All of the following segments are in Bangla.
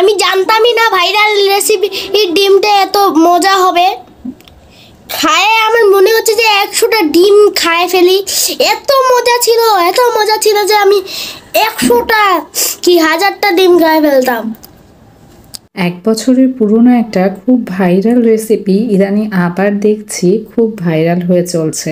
আমি জানতামই না ভাইরাল রেসিপি ডিমটা এত মজা হবে। খায়ে আমার মনে হচ্ছে যে 100টা ডিম খায় ফেলি, এত মজা ছিল যে আমি 100টা কি 1000টা ডিম খায় ফেলতাম। 1 বছরের পুরনো একটা খুব ভাইরাল রেসিপি ইদানিং আবার দেখছি খুব ভাইরাল হয়ে চলছে,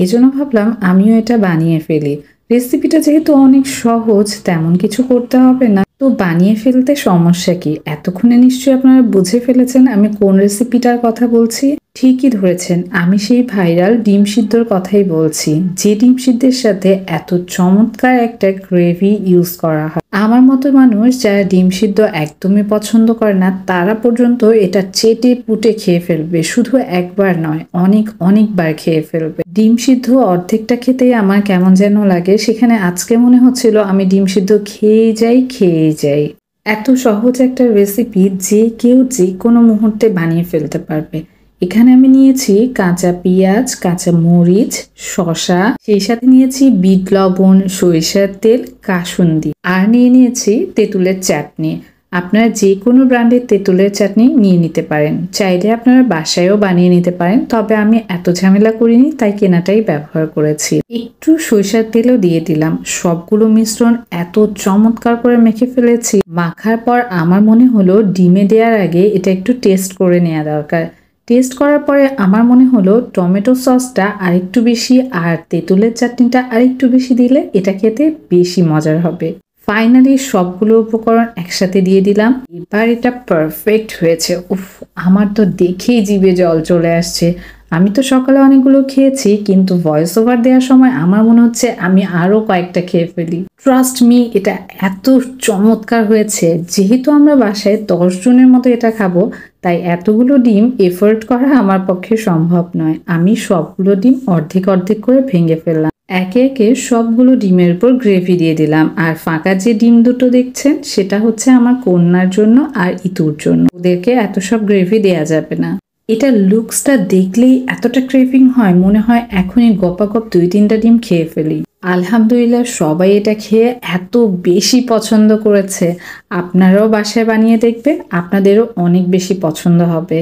এজন্য ভাবলাম আমিও এটা বানিয়ে ফেলি। রেসিপিটা যেহেতু অনেক সহজ, তেমন কিছু করতে হবে না, তো বানিয়ে ফেলতে সমস্যা কি? এতক্ষণে নিশ্চয়ই আপনারা বুঝে ফেলেছেন আমি কোন রেসিপিটার কথা বলছি। ঠিকই ধরেছেন, আমি সেই ভাইরাল ডিম সিদ্ধর কথাই বলছি, যে ডিম সিদ্ধের সাথে এত চমৎকার একটা গ্রেভি ইউজ করা হয়। আমার মতো মানুষ যারা ডিম সিদ্ধ একদমই পছন্দ করে না, তারা পর্যন্ত এটা চেটে পুটে খেয়ে ফেলবে, শুধু একবার নয় অনেকবার খেয়ে ফেলবে। ডিম সিদ্ধ অর্ধেকটা খেতেই আমার কেমন যেন লাগে, সেখানে আজকে মনে হচ্ছিল আমি ডিম সিদ্ধ খেয়েই যাই। এত সহজ একটা রেসিপি যে কেউ যে কোনো মুহূর্তে বানিয়ে ফেলতে পারবে। এখানে আমি নিয়েছি কাঁচা পেঁয়াজ, কাঁচা মরিচ, শসা, সেই সাথে নিয়েছি বিট লবণ, সরিষার তেল, কাসুন্দি, আর নিয়েছি তেঁতুলের চাটনি। আপনারা যে কোনো ব্র্যান্ডের তেঁতুলের চাটনি নিয়ে নিতে পারেন, চাইলে আপনারা বাসায়ও বানিয়ে নিতে পারেন, তবে আমি এত ঝামেলা করিনি তাই কেনাটাই ব্যবহার করেছি। একটু সরিষার তেলও দিয়ে দিলাম। সবগুলো মিশ্রণ এত চমৎকার করে মেখে ফেলেছি, মাখার পর আমার মনে হলো ডিমে দেওয়ার আগে এটা একটু টেস্ট করে নেওয়া দরকার। টেস্ট করার পরে আমার মনে হলো টমেটো সসটা আরেকটু বেশি আর তেঁতুলের চাটনিটা আরেকটু বেশি দিলে এটা খেতে বেশি মজার হবে। ফাইনালি সবগুলো উপকরণ একসাথে দিয়ে দিলাম। এবার এটা পারফেক্ট হয়েছে। উফ, আমার তো দেখেই জিভে জল চলে আসছে। আমি তো সকালে অনেকগুলো খেয়েছি, কিন্তু ভয়েস ওভার দেওয়ার সময় আমার মনে হচ্ছে আমি আরো কয়েকটা খেয়ে ফেলি। ট্রাস্ট মি, এটা এত চমৎকার হয়েছে। যেহেতু আমরা বাসায় 10 জনের মতো এটা খাবো, তাই এতগুলো ডিম এফোর্ট করা আমার পক্ষে সম্ভব নয়। আমি সবগুলো ডিম অর্ধেক করে ভেঙে ফেললাম। একে একে সবগুলো ডিমের উপর গ্রেভি দিয়ে দিলাম। আর ফাঁকা যে ডিম দুটো দেখছেন, সেটা হচ্ছে আমার কন্যার জন্য আর ইতুর জন্য। ওদেরকে এত সব গ্রেভি দেয়া যাবে না। এটা লুকসটা দেখলেই এতটা ক্রেভিং হয়, মনে হয় এখনই গপাগপ 2-3টা ডিম খেয়ে ফেলি। আলহামদুলিল্লাহ সবাই এটা খেয়ে এত বেশি পছন্দ করেছে। আপনারাও বাসায় বানিয়ে দেখবেন, আপনাদেরও অনেক বেশি পছন্দ হবে।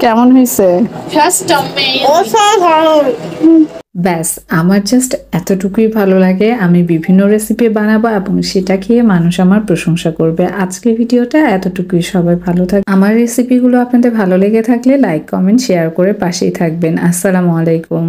কেমন হয়েছে? ব্যাস, আমার জাস্ট এতটুকুই ভালো লাগে। আমি বিভিন্ন রেসিপি বানাবো এবং সেটা খেয়ে মানুষ আমার প্রশংসা করবে। আজকের ভিডিওটা এতটুকুই। সবাই ভালো থাকবে। আমার রেসিপিগুলো আপনাদের ভালো লেগে থাকলে লাইক, কমেন্ট, শেয়ার করে পাশেই থাকবেন। আসসালামু আলাইকুম।